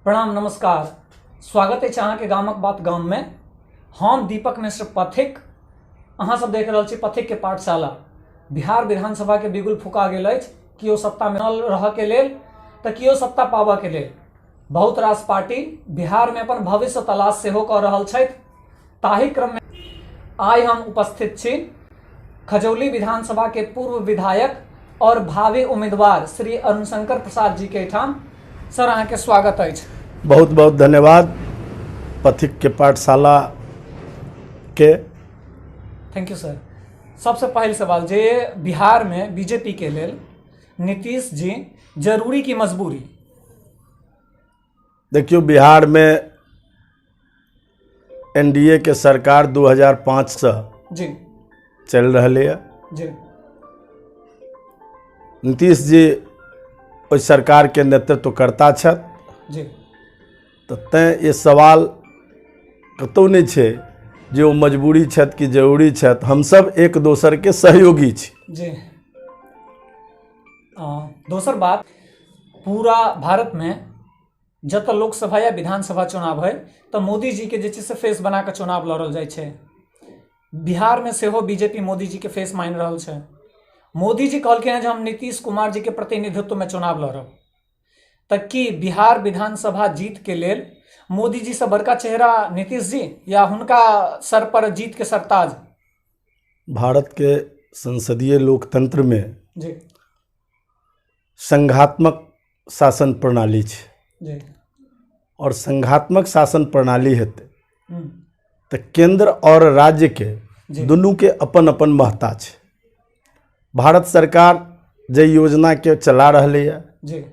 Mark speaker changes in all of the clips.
Speaker 1: प्रणाम नमस्कार। स्वागत है अहाँ के गामक बात गाम में। हम दीपक मिश्र पथिक, अहाँ सब देख रहल छी पथिक के पाठशाला। बिहार विधानसभा के बिगुल फुका गेल अछि, कियो सत्ता में रह के लेल तऽ कियो सत्ता पाबऽ के लेल। बहुत रास पार्टी बिहार में अपन भविष्य तलाश सेहो कऽ रहल छथि। ताहि क्रम में आइ हम उपस्थित छी खजौली विधानसभा के पूर्व विधायक और भावी उम्मीदवार श्री अरुणशंकर प्रसाद जी के ठाम। सर अहाँ के स्वागत अछि।
Speaker 2: बहुत बहुत धन्यवाद पथिक के पाठशाला के।
Speaker 1: Thank you sir. सबसे पहले सवाल जे बिहार में बीजेपी के लेल नीतीश जी जरूरी की मजबूरी?
Speaker 2: देखियो, बिहार में एनडीए के सरकार 2005 से
Speaker 1: जी
Speaker 2: चल रही है।
Speaker 1: जी
Speaker 2: नीतीश जी ओहि सरकार के नेतृत्व करता छथि।
Speaker 1: जी
Speaker 2: तो तैं ये सवाल कतौ नहीं छे जे वो मजबूरी छथि कि जरूरी छथि। हम सब एक दोसर के सहयोगी छी। जी
Speaker 1: दोसर बात, पूरा भारत में जत लोकसभा या विधानसभा चुनाव है तो मोदी जी के जे से फेस बना के चुनाव लड़ल जाय छे। बिहार में सेहो बीजेपी मोदी जी के फेस मान रहल छे। मोदी जी कहलखिन हैं जे हम नीतीश कुमार जी के प्रतिनिधित्व में चुनाव लड़ब। तक कि बिहार विधानसभा जीत के लेल मोदी जी से बड़का चेहरा नीतीश जी या हुनका सर पर जीत के सरताज?
Speaker 2: भारत के संसदीय लोकतंत्र में
Speaker 1: जी
Speaker 2: संघात्मक शासन प्रणाली छे।
Speaker 1: जी
Speaker 2: और संघात्मक शासन प्रणाली हेतै तो केंद्र और राज्य के दुनू के अपन अपन महत्ता छे। भारत सरकार जे योजना के चला रही है,
Speaker 1: जी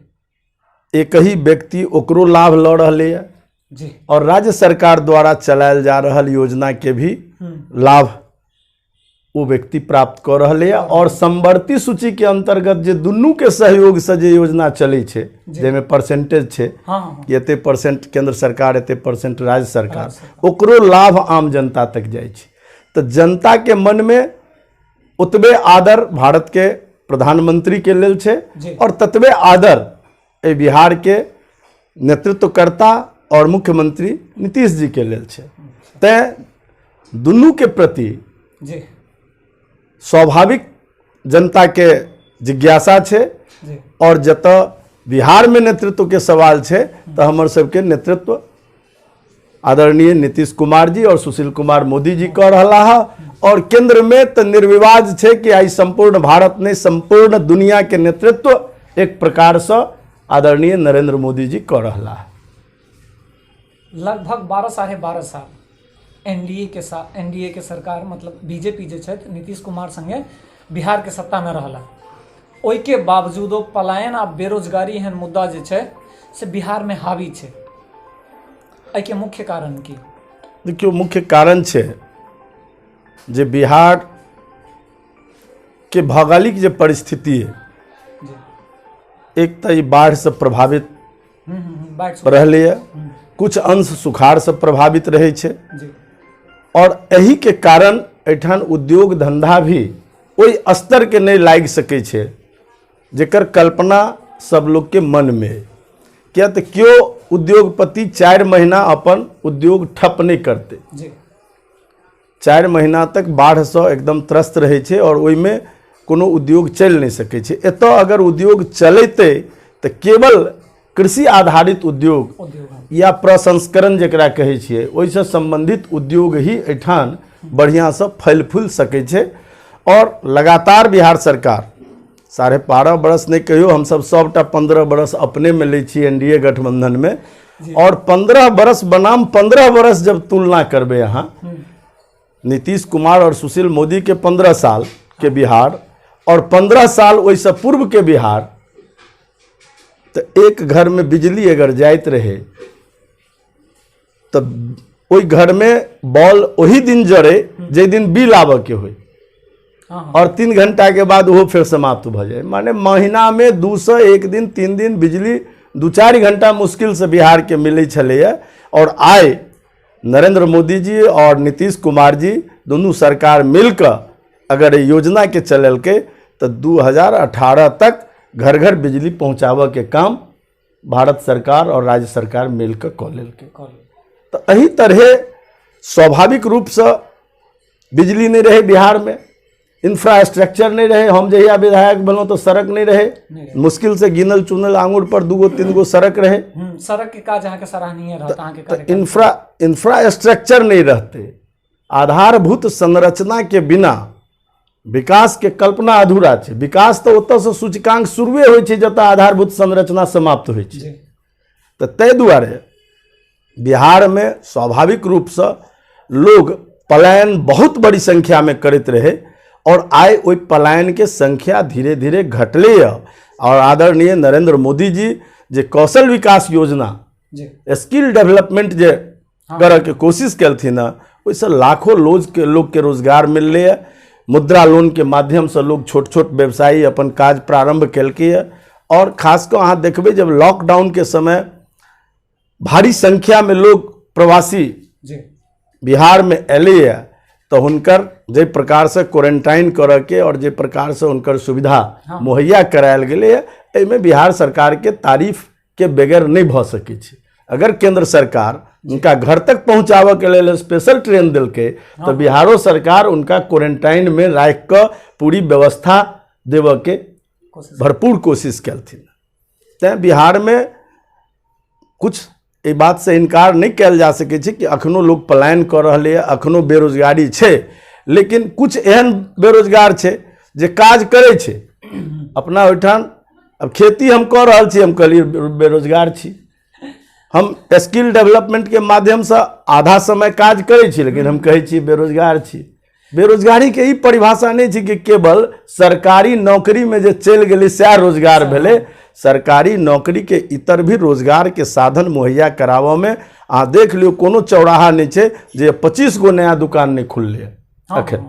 Speaker 2: एक ही व्यक्ति ओकरो लाभ ल रही है
Speaker 1: जी,
Speaker 2: और राज्य सरकार द्वारा चलायल जा रहल योजना के भी लाभ वो व्यक्ति प्राप्त कर रहे है। और समवर्ती सूची के अंतर्गत जे दुनू के सहयोग से जे योजना चले छे, जेमे परसेंटेज छे कि एते परसेंट केंद्र सरकार, एते परसेंट राज्य सरकार, ओकरो लाभ आम जनता तक जाय छे। तो जनता के मन में उतबे आदर भारत के प्रधानमंत्री के लेल छे और ततबे आदर ए बिहार के नेतृत्वकर्ता और मुख्यमंत्री नीतीश जी के लेल छे। तैं दुनू के प्रति
Speaker 1: जी
Speaker 2: स्वाभाविक जनता के जिज्ञासा छे। और जत बिहार में नेतृत्व के सवाल छे तो हमर सबके नेतृत्व आदरणीय नीतीश कुमार जी और सुशील कुमार मोदी जी कर रहा है। और केंद्र में तो निर्विवाद छे कि आई संपूर्ण भारत ने, संपूर्ण दुनिया के नेतृत्व एक प्रकार से आदरणीय नरेंद्र मोदी जी कर रहा है।
Speaker 1: लगभग 12 साढ़े 12 साल एनडीए के सरकार मतलब बीजेपी जे छथि नीतीश कुमार संगे बिहार के सत्ता में रहला। ओइ के बावजूदो पलायन आ बेरोजगारी एहन मुद्दा जे छै से बिहार में हावी छै। एहि के मुख्य कारण की?
Speaker 2: देखियो, मुख्य कारण छे जे बिहार के भौगोलिक जे परिस्थिति है, एक तो बाढ़ से प्रभावित रही है, कुछ अंश सुखाड़ से प्रभावित रहे छे। और यही के कारण एठान उद्योग धंधा भी ओई स्तर के नहीं लाग सके छे जेकर कल्पना सब लोग के मन में है। क्या तो क्यों उद्योगपति 4 महीना अपन उद्योग ठप नहीं करते। 4 महीना तक बाढ़ से एकदम त्रस्त रहे छे और ओई में कोनो उद्योग चल नहीं सके छे। एतो अगर उद्योग चलते तो केवल कृषि आधारित उद्योग या प्रसंस्करण जकरा कहे छिए ओइसे संबंधित उद्योग ही एठान बढ़िया से फल फूल सके छे। और लगातार बिहार सरकार 12.5 बरस नहीं कहियो, हम सब सबटा 15 बरस अपने में ले छी एनडीए गठबंधन में। और 15 बरस बनाम 15 बरस जब तुलना करबे यहाँ नीतीश कुमार और सुशील मोदी के 15 साल के बिहार और 15 साल वैसे पूर्व के बिहार, तो एक घर में बिजली अगर जाइत रहे तो ओई घर में बॉल वही दिन जड़े जे दिन बिल आवे के हो, और 3 घंटा के बाद वो फिर समाप्त हो जाए। माने महीना में 201 दिन 3 दिन बिजली 2-4 घंटा मुश्किल से बिहार के मिले छले। और आए नरेंद्र मोदी जी और नीतीश कुमार जी दोनों सरकार मिलकर अगर योजना के चलल के तो 2018 तक घर घर बिजली पहुँचावे के काम भारत सरकार और राज्य सरकार मिलकर कऽ लेलकै।
Speaker 1: कॉल
Speaker 2: तो एही तरह स्वाभाविक रूप से बिजली नहीं रहे बिहार में, इंफ्रास्ट्रक्चर नहीं रहे। हम जहिया विधायक बनों तो सड़क नहीं रहे, मुश्किल से गिनल चुनल आंगुर पर 2-3 गो सड़क रहे।
Speaker 1: सड़क के काज अहाँ के सराहनीय रहता, अहाँ के
Speaker 2: तो
Speaker 1: कार्य
Speaker 2: इंफ्रास्ट्रक्चर नहीं रहते, आधारभूत संरचना के बिना विकास के कल्पना अधूरा है। विकास तो ओतऽ से सूचकांक शुरुए होइ छै जतऽ आधारभूत संरचना समाप्त होइ छै। तो ताहि दुआरे बिहार में स्वाभाविक रूप से लोग पलायन बहुत बड़ी संख्या में करते रहे और आय ओहि पलायन के संख्या धीरे धीरे घटले। और आदरणीय नरेंद्र मोदी जी जे कौशल विकास योजना, स्किल डेवलपमेंट जे करऽ के कोशिश केलथिन हँ, ओहिसँ लाखों लोग के रोजगार मिललै है। मुद्रा लोन के माध्यम से लोग छोट छोट व्यवसायी अपन काज प्रारंभ केलकै है। और खास कर अहाँ देखबै जब लॉकडाउन के समय भारी संख्या में लोग प्रवासी बिहार में एले है, तो हुनकर जे प्रकार से क्वारंटाइन करऽ के और जे प्रकार से उनकर सुविधा मुहैया करायल गेलै है, एहिमे बिहार सरकार के तारीफ के बगैर नहीं भऽ सकै छै। अगर केंद्र सरकार उनका घर तक पहुँचाबऽ के लेल स्पेशल ट्रेन दिलकै तो बिहारो सरकार उनका क्वारंटाइन में राख कऽ पूरी व्यवस्था देवऽ के भरपूर कोशिश केलथिन। तैं बिहार में कुछ ई बात से इनकार नहीं कयल जा सकै छै कि अखनो लोग पलायन कऽ रहलै है, अखनो बेरोजगारी छै। लेकिन कुछ एहन बेरोजगार छै जे काज करै छै अपना ओहिठाम। अब खेती हम कऽ रहल छी, हम कहलिए बेरोजगार छी। हम स्किल डेवलपमेंट के माध्यम से आधा समय काज करै छी, लेकिन हम कहै छी बेरोजगार छी। बेरोजगारी के ई परिभाषा नहीं छै कि केवल सरकारी नौकरी में जे चलि गेलै सएह रोजगार भेलै। सरकारी नौकरी के इतर भी रोजगार के साधन मुहैया कराबऽ में अहाँ देख लियो कोनो चौराहा नहीं छै जे 25 गो नया दुकान नहीं खुललै अखन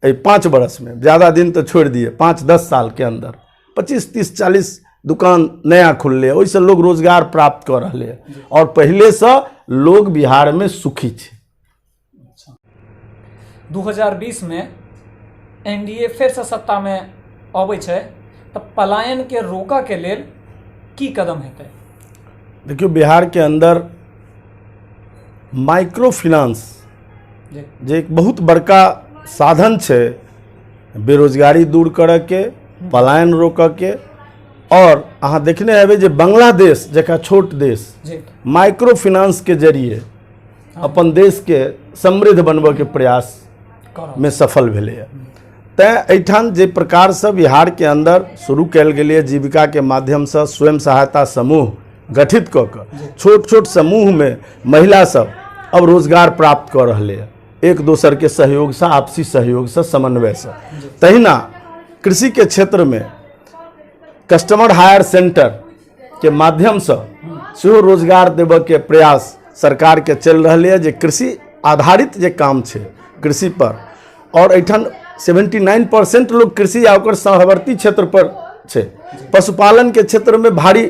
Speaker 2: एहि 5 बरस में। ज़्यादा दिन तो छोड़ दिए, 5-10 साल के अंदर 25-30-40 दुकान नया खुलले, ओहिसँ लोग रोजगार प्राप्त कर रहे हैं। और पहले से लोग बिहार में सुखी छे।
Speaker 1: 2020 में एनडीए फिर से सत्ता में अबै छै, तो पलायन के रोका के लेल की कदम हेतै?
Speaker 2: देखियो बिहार के अंदर माइक्रो फाइनेंस जे एक बहुत बड़का साधन छै बेरोजगारी दूर करऽ के, पलायन रोकऽ के। और अहाँ देखने हेबै जे बांग्लादेश जका छोट देश माइक्रो फाइनेंस के जरिए अपन देश के समृद्ध बनबऽ के प्रयास में सफल भेलै है। तैं एहिठाम जे प्रकार से बिहार के अंदर शुरू कयल गेलै जीविका के माध्यम से स्वयं सहायता समूह गठित कऽ कऽ छोट छोट समूह में महिला सब अब रोजगार प्राप्त कर रहलै है, एक दोसर के सहयोग से, आपसी सहयोग से, समन्वय से। तहिना कृषि के क्षेत्र में कस्टमर हायर सेंटर के माध्यम से सेहो रोजगार देबऽ के प्रयास सरकार के चल रही है। जे कृषि आधारित जे काम छै कृषि पर, और एहिठाम 79% लोग कृषि आ ओकर सहवर्ती क्षेत्र पर छै। पशुपालन के क्षेत्र में भारी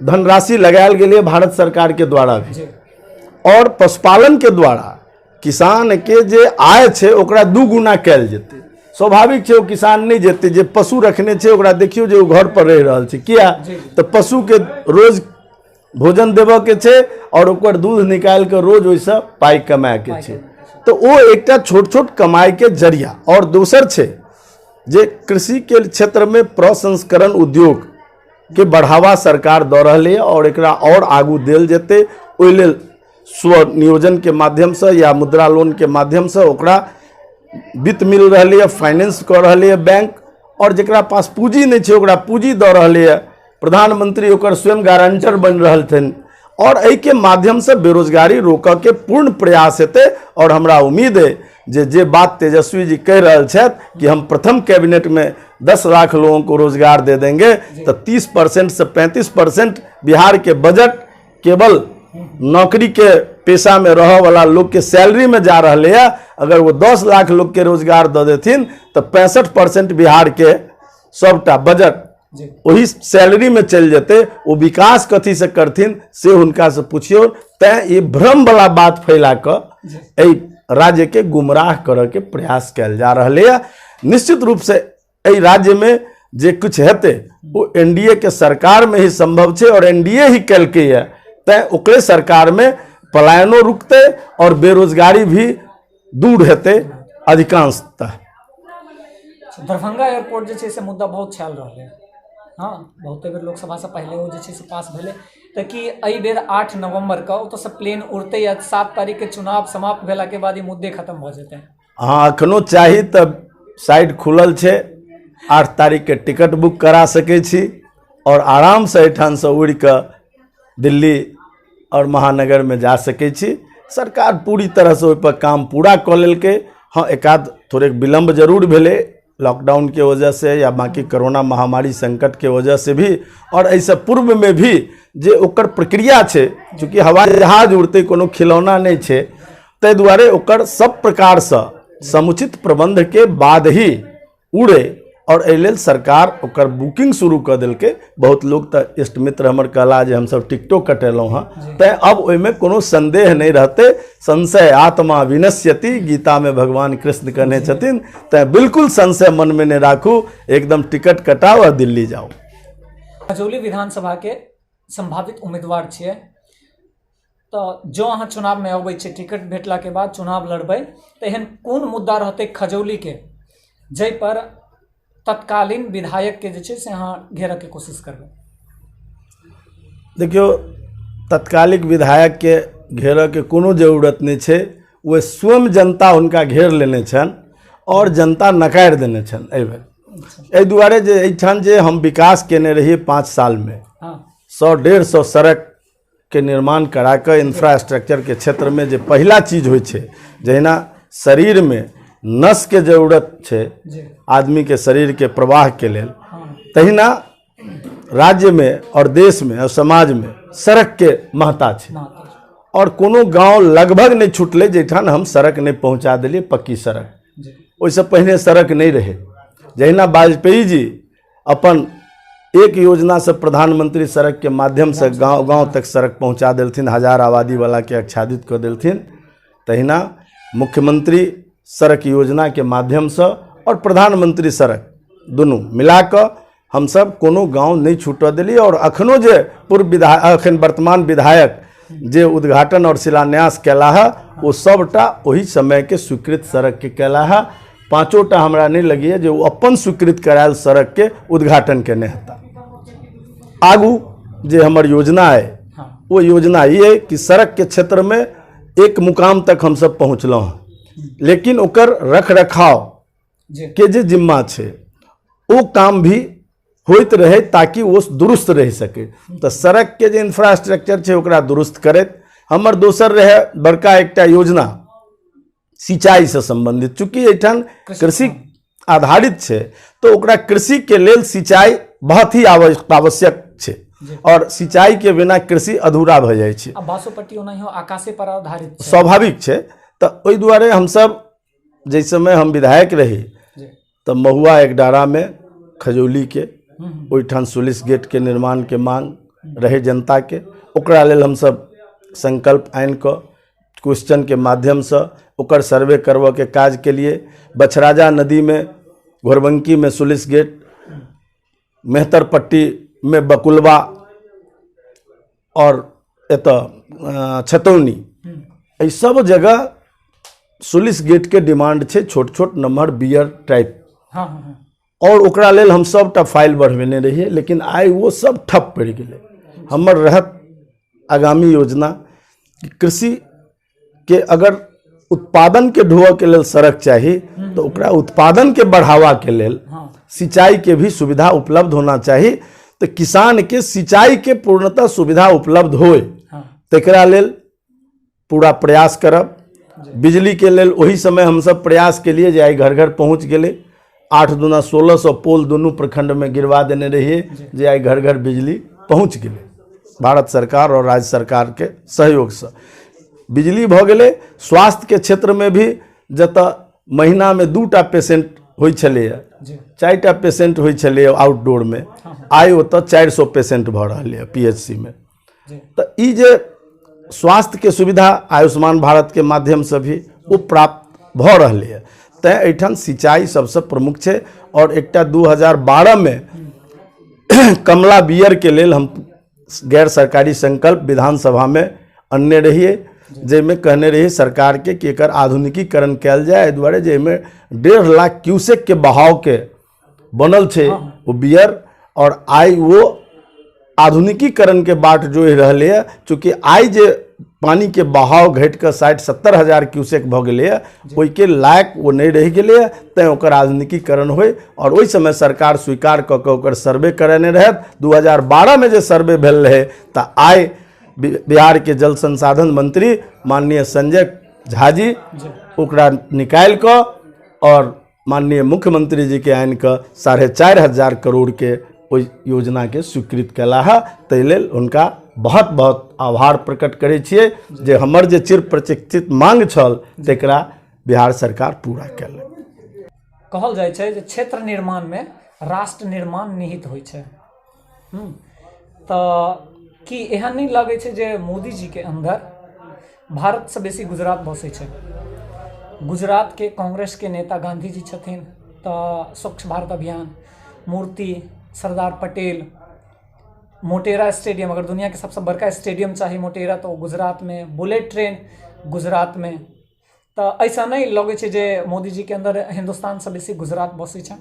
Speaker 2: धनराशि लगायल गेलै भारत सरकार के द्वारा भी। और पशुपालन के द्वारा किसान के जे आय छै ओकरा 2 गुना कयल जेतै। स्वाभाविक छै, वो किसान नहीं जेते जे पशु रखने छै ओकरा देखियो जे वो घर पर रह रहल छै, किया तो पशु के रोज भोजन देबऽ के छै और ओकर दूध निकाल के रोज ओइसँ पाई कमाए के छै। तो वो एकटा छोट छोट कमाई के जरिया। और दोसर छै जे कृषि के क्षेत्र में प्रसंस्करण उद्योग के बढ़ावा सरकार दऽ रहलै है और एकरा और आगू देल जेतै। ओहि लेल स्वनियोजन के माध्यम से या मुद्रा लोन के माध्यम से ओकरा वित्त मिल रही है, फाइनेंस कर रही है बैंक। और जकरा पास पूंजी नहीं छै ओकरा पूंजी दऽ रही है, प्रधानमंत्री ओकर स्वयं गारंटर बन रहलथिन। और एहि के माध्यम से बेरोजगारी रोकऽ के पूर्ण प्रयास हेतै। और हमरा उम्मीद है जे बात तेजस्वी जी कह रहे छथि कि हम प्रथम कैबिनेट में 10 लाख लोगों को रोजगार दे देंगे, तो 30% से 35% बिहार के बजट केवल नौकरी के पेशा में रह वाला लोग के सैलरी में जा रहे है। अगर वो 10 लाख लोग के रोजगार दे देथिन तो 65% बिहार के सबटा बजट वही सैलरी में चल जेते। वो विकास कथी से करथिन से हुनका से पूछियो। तैं ये भ्रम वाला बात फैला कर राज्य के गुमराह करे के प्रयास कयल जा रहे है। निश्चित रूप से एहि राज्य में जे कुछ हेतै वो एनडीए के सरकार में ही संभव है और एनडीए ही कलके है, तैं ओकरे सरकार में पलायनो रुकते और बेरोजगारी भी दूर हेतै अधिकांशतः।
Speaker 1: दरभंगा एयरपोर्ट जे छै से मुद्दा बहुत छायल रहलै। हाँ, बहुते बेर लोकसभा से पहले वो जे छै से पास भेलै, तऽ कि एहि बेर 8 नवंबर के ओतऽ से प्लेन उड़तै या 7 तारीख के चुनाव समाप्त भेला के बाद ई मुद्दे खत्म भऽ जेतै?
Speaker 2: हाँ, अखनो चाही तऽ साइड खुलल छै, 8 तारीख के टिकट बुक करा सकै छी और आराम से एहिठाम से उड़ि कऽ दिल्ली और महानगर में जा सकै छी। सरकार पूरी तरह से ओहि पर काम पूरा कऽ लेलकै। हाँ, एकाध थोड़े विलम्ब जरूर भेलै लॉकडाउन के वजह से या बाकी कोरोना महामारी संकट के वजह से भी, और ऐसे पूर्व में भी जे ओकर प्रक्रिया छै, चूँकि हवाई जहाज उड़ते कोनो खिलौना नहीं छै, ताहि दुआरे ओकर सब प्रकार से समुचित प्रबंध के बाद ही उड़े और एहि लेल सरकार ओकर बुकिंग शुरू कर देलकै। बहुत लोग तो इष्ट मित्र हमर कहला जे हम सब टिकटो कटेलहुँ हाँ, तैं अब ओहिमे कोनो संदेह नहीं रहते। संशय आत्मा विनश्यति, गीता में भगवान कृष्ण कहने छथिन, तैं बिल्कुल संशय मन में नहीं राखू, एकदम टिकट कटाओ और दिल्ली जाओ।
Speaker 1: खजौली विधानसभा के संभावित उम्मीदवार छियै, तो जो अहाँ चुनाव में अबै छै, टिकट भेटला के बाद चुनाव लड़बै, तो एहन कोन मुद्दा रहतै खजौली के जै पर तत्कालीन विधायक के जे छै से अहाँ घेरऽ के कोशिश करबै?
Speaker 2: देखियो, तत्कालिक विधायक के घेरऽ के कोनो जरूरत नहीं छै, वो स्वयं जनता हुनका घेर लेने छन और जनता नकार देने छन। एहि दुआरे जे एहिठाम जे हम विकास केने रहिए 5 साल में 100-150 सड़क के निर्माण करा कर इंफ्रास्ट्रक्चर के क्षेत्र में जो पहला चीज होय छै, जहिना शरीर में नस के जरूरत छै आदमी के शरीर के प्रवाह के लेल, तहिना राज्य में और देश में और समाज में सड़क के महत्ता छै। और कोनो गांव लगभग नहीं छूटले जैठान हम सड़क नहीं पहुंचा दिलिए, पक्की सड़क। ओइसे पहले सड़क नहीं रहे। जहिना वाजपेयी जी अपन एक योजना से प्रधानमंत्री सड़क के माध्यम से गांव गांव तक सड़क पहुंचा देलथिन, 1000 आबादी वाला के आच्छादित कर देलथिन, तहिना मुख्यमंत्री सड़क योजना के माध्यम से और प्रधानमंत्री सड़क दोनों मिलाकर हम सब कोनो गांव नहीं छूटऽ दिली। और अखनो जे पूर्व विधायक, अखन वर्तमान विधायक जे उद्घाटन और शिलान्यास कैला है, वो सबटा वही समय के स्वीकृत सड़क के कैला है। 5टा हमरा नहीं लगी है जो अपन स्वीकृत करायल सड़क के उद्घाटन केने हेता। आगू जे हमर योजना है, वो योजना ये है कि सड़क के क्षेत्र में एक मुकाम तक हम सब पहुँचलों हैं, लेकिन ओकर रख रखाव के जे जिम्मा छे वो काम भी होइत रहे ताकि वो दुरुस्त रह सके। तो सड़क के जे इंफ्रास्ट्रक्चर छे ओकरा दुरुस्त करैत हमर दोसर रहे बड़का एकटा योजना सिंचाई से संबंधित। चूँकि एठान कृषि आधारित छे तो ओकरा कृषि के लेल सिंचाई बहुत ही आवश्यक छे, और सिंचाई के बिना कृषि अधूरा भ जाय छे।
Speaker 1: बासोपट्टी ओनाहियो आकाशे पर आधारित छे,
Speaker 2: स्वाभाविक छे। तो ओहि दुआरे हम सब जैसे समय हम विधायक रही तो महुआ एकडारा में खजौली के ओहिठाम सुलिस गेट के निर्माण के मांग रहे जनता के, ओकरा लेल हम सब संकल्प आनि क क्वेश्चन के माध्यम से ओकर सर्वे करबऽ के काज के लिए बछराजा नदी में, घोरबंकी में सुलिस गेट, मेहतरपट्टी में बकुलवा और एतऽ छतौनी, एहि सब जगह सुलिस गेट के डिमांड छे, छोट छोट नम्हर बियर टाइप। और ओकरा लेल हम सबटा फाइल बढ़वेने रहिए, लेकिन आइ वो सब ठप पड़ गए। हमर रहत आगामी योजना कि कृषि के अगर उत्पादन के ढोअ के लेल सड़क चाहिए तो ओकरा उत्पादन के बढ़ावा के लेल सिंचाई के भी सुविधा उपलब्ध होना चाहिए। तो किसान के सिंचाई के पूर्णतः सुविधा उपलब्ध होए तकरा लेल पूरा प्रयास करब। बिजली के लेल वही समय हम सब प्रयास के लिए जे घर घर पहुँच गए, 8 दूना 1600 पोल दोनों प्रखंड में गिरवा देने रहिए, जे आई घर घर बिजली पहुँच गए। भारत सरकार और राज्य सरकार के सहयोग से बिजली भ गए। स्वास्थ्य के क्षेत्र में भी जत महीना में 2टा पेशेंट होय छले, 4टा पेशेंट होय छले आउटडोर में, आई ओत 400 पेशेंट भ रहा है पीएचसी में। तो ई जे स्वास्थ्य के सुविधा आयुष्मान भारत के माध्यम से भी वो प्राप्त भ रहा है। तैं एहिठाम सिंचाई सबसे प्रमुख छै। और एकटा 2012 में कमला बियर के लेल हम गैर सरकारी संकल्प विधानसभा में अनने रहिए, जैमें कहने रहिए सरकार के कि एकर आधुनिकीकरण कयल जाए। एहि दुआरे जे एहिमे 1.5 लाख क्यूसेक के बहाव के बनल छै वो बियर, और आई वो आधुनिकीकरण के बाट जोहि रहले है। चूँकि आई जे पानी के बहाव घट के 60-70 हजार क्यूसेक भ गेलै है, ओहि के लायक वो नहीं रह गेलै है, तैं ओकर आधुनिकीकरण होय। और ओहि समय सरकार स्वीकार कऽ के ओकर सर्वे करेने रहत। 2012 में जे सर्वे भेल रहे तऽ आई बिहार के जल संसाधन मंत्री माननीय संजय झा जी ओकरा निकाल कऽ और माननीय मुख्यमंत्री जी के आनि कऽ 4,500 करोड़ के ओहि योजना के स्वीकृत कला है। ताहि लेल हुनका बहुत बहुत आभार प्रकट करै छियै जे हमर जे चिर प्रतीक्षित मांग छल तकरा बिहार सरकार पूरा कयलक।
Speaker 1: कहल जाइ छै जे क्षेत्र निर्माण में राष्ट्र निर्माण निहित होइ छै। तऽ की एहन नहीं लगे छै जे मोदी जी के अंदर भारत से बेसी गुजरात बसै छै? गुजरात के कांग्रेस के नेता गांधी जी छथिन, तऽ स्वच्छ भारत अभियान, मूर्ति सरदार पटेल, मोटेरा स्टेडियम, अगर दुनिया के सबसे बड़का स्टेडियम चाहिए मोटेरा तो गुजरात में, बुलेट ट्रेन गुजरात में। तो ऐसा नहीं लगे छै जे मोदी जी के अंदर हिंदुस्तान से बेसी गुजरात बसै छै?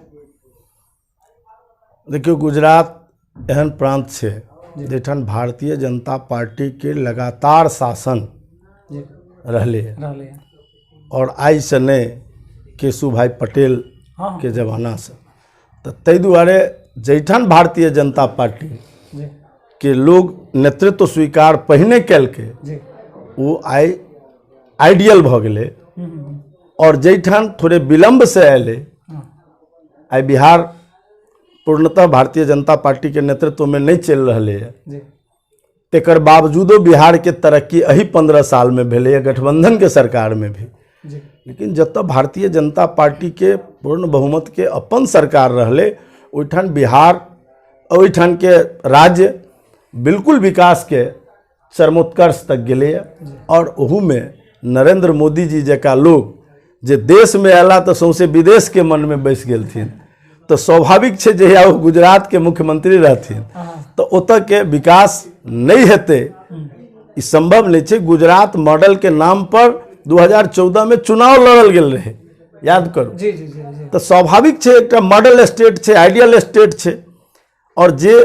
Speaker 2: देखियो, गुजरात एहन प्रांत छै जैठान भारतीय जनता पार्टी के लगातार शासन रहले है। और आई से नहीं केशु भाई पटेल के जमाना से। तो तै दुआरे जैठान भारतीय जनता पार्टी के लोग नेतृत्व स्वीकार पहिने कयलकै वो आई आइडियल भ गेलै। और जैठान थोड़े विलम्ब से अयलै, आई बिहार पूर्णतः भारतीय जनता पार्टी के नेतृत्व में नहीं चल रहे है। तेकर बावजूदो बिहार के तरक्की अही 15 साल में भेलै है, गठबंधन के सरकार में भी। लेकिन जब भारतीय जनता पार्टी के पूर्ण बहुमत के अपन सरकार रहले, ओहिठान बिहार ओहिठान के राज्य बिल्कुल विकास के चरमोत्कर्ष तक गेले। और ओहू में नरेंद्र मोदी जी जका लोग जे देश में अला तो सौंसे विदेश के मन में बैस गेलथिन। तो स्वाभाविक है जहिया वो गुजरात के मुख्यमंत्री रहथिन तो ओतऽ के विकास नहीं हेतै, ई संभव नहीं है। गुजरात मॉडल के नाम पर 2014 में चुनाव लड़ल गेल रहे, याद करू।
Speaker 1: जी जी जी जी।
Speaker 2: तो स्वाभाविक है एक मॉडल स्टेट है, आइडियल स्टेट है। और जे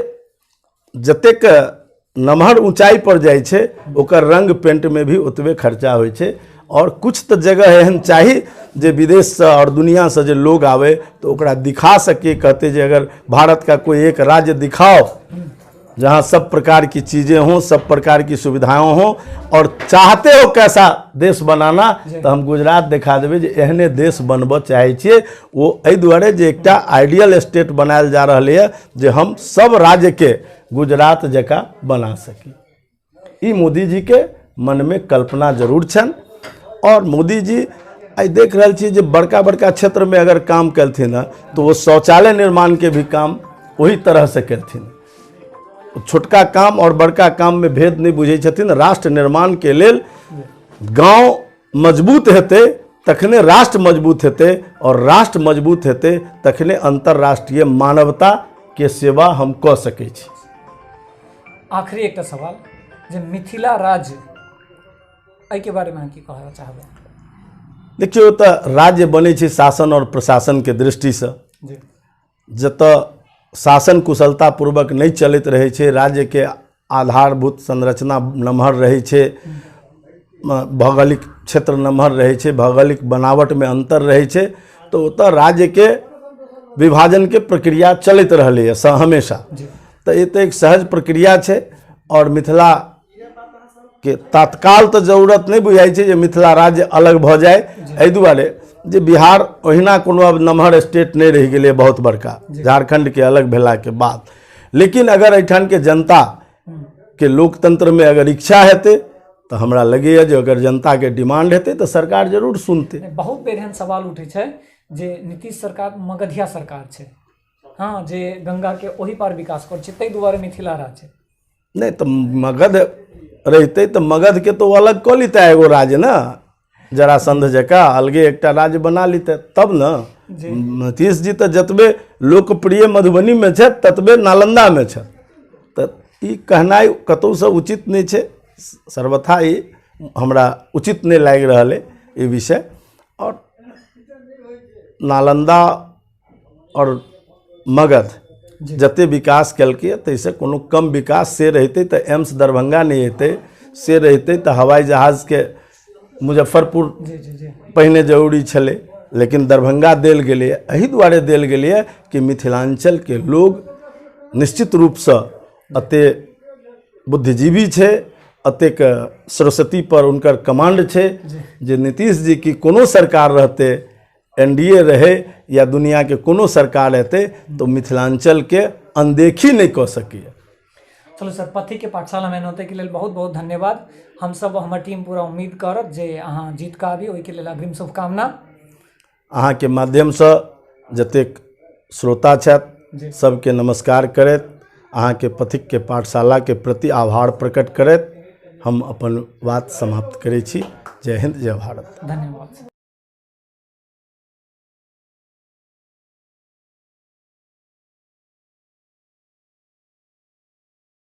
Speaker 2: जतेक नमहर ऊंचाई पर जाय छै ओकर रंग पेंट में भी ओतबे खर्चा होय छै। और कुछ तो जगह एहन चाहिए जे विदेश से और दुनिया से जे लोग आवे तो ओकरा दिखा सके, कहते जे अगर भारत का कोई एक राज्य दिखाओ जहाँ सब प्रकार की चीज़ें हों, सब प्रकार की सुविधाएं हों, और चाहते हो कैसा देश बनाना तो हम गुजरात दिखा देवे जे एहने देश बनब चाहे छिए। वो एहि दुआरे जे एकटा आइडियल स्टेट बनायल जा रही है जे हम सब राज्य के गुजरात जका बना सकी। ई मोदी जी के मन में कल्पना जरूर छन। और मोदी जी आई देख रहे छी जे बड़का बड़का क्षेत्र में अगर काम कलथिन तो वो शौचालय निर्माण के भी काम वही तरह से कलथिन। छोटका काम और बड़का काम में भेद नहीं बुझे छथिन। राष्ट्र निर्माण के लेल गांव मजबूत हेते तखने राष्ट्र मजबूत हेते, और राष्ट्र मजबूत हेते तखने अंतर्राष्ट्रीय मानवता के सेवा हम कऽ सकै छी।
Speaker 1: आखिरी एक सवाल, जे मिथिला राज्य एहि के बारे में की कहना चाहबै?
Speaker 2: देखियो, तो राज्य बने छै शासन और प्रशासन के दृष्टि से। जतऽ शासन कुशलता पूर्वक नहीं चलत रहे छे, राज्य के आधारभूत संरचना नमहर रहे छे, भौगोलिक क्षेत्र नमहर रहे छे, भौगोलिक बनावट में अंतर रहे छे, तो ओतऽ राज्य के विभाजन के प्रक्रिया चलत रहले है हमेशा। तो ये तो एक सहज प्रक्रिया छे। और मिथिला के तत्काल तो जरूरत नहीं बुझाई छे जे मिथिला राज्य अलग भ जाए। एहि दुआरे जे बिहार ओहिना कोनो अब नमहर स्टेट नहीं रह गेलै बहुत बड़का, झारखंड के अलग भेला के बाद। लेकिन अगर एठान के जनता के लोकतंत्र में अगर इच्छा हेतै तो हमरा लगैए जे अगर जनता के डिमांड हेतै तो सरकार जरूर सुनतै।
Speaker 1: बहुत बेर एहन सवाल उठे छै जे नीतीश सरकार मगधिया सरकार छै, हाँ, जे गंगा के ओही पार विकास कर छै, तै दुआरे मिथिला राज्य
Speaker 2: नहीं तो मगध रहते तो मगध के तो अलग कऽ लेता एगो राज्य ना। जरासंध जकाँ अलगे एकटा राज्य बना लीते तब न।
Speaker 1: जी
Speaker 2: नीतीश जी तो जतबे लोकप्रिय मधुबनी में छथि ततबे नालंदा में छथि, तऽ ई कहनाइ कतहुसँ उचित नहीं छै। सर्वथा ई हमरा उचित नहीं लागि रहल है ई विषय। और नालंदा और मगध जते विकास केलकै ताहिसँ कोनो कम विकास से रहितै तऽ एम्स दरभंगा नहीं हेतै, से रहितै तऽ हवाई जहाज के मुजफ्फरपुर
Speaker 1: जी जी जी
Speaker 2: पहिने जरूरी छलै, लेकिन दरभंगा देल गेलै। एहि दुआरे देल गेलै कि मिथिलांचल के लोग निश्चित रूपसँ अते बुद्धिजीवी छै, अतेक सरस्वती पर उनकर कमांड छै जे नीतीश जी की कोनो सरकार रहते, एनडीए रहे या दुनिया के कोनो सरकार हेतै तो मिथिलांचल के अनदेखी नहीं कऽ सकैए।
Speaker 1: चलो सर, पथिक के पाठशाला में नोते के लिए बहुत बहुत धन्यवाद। हम सब हमर टीम पूरा उम्मीद करत जे अहाँ जीत के आबी, ओहि के लेल अग्रिम शुभकामना।
Speaker 2: अहाँ के माध्यम से जतेक श्रोता छथि सबके नमस्कार करैत, अहाँ के पथिक के पाठशाला के प्रति आभार प्रकट करैत हम अपन बात समाप्त करै छी। जय हिंद, जय भारत।
Speaker 1: धन्यवाद।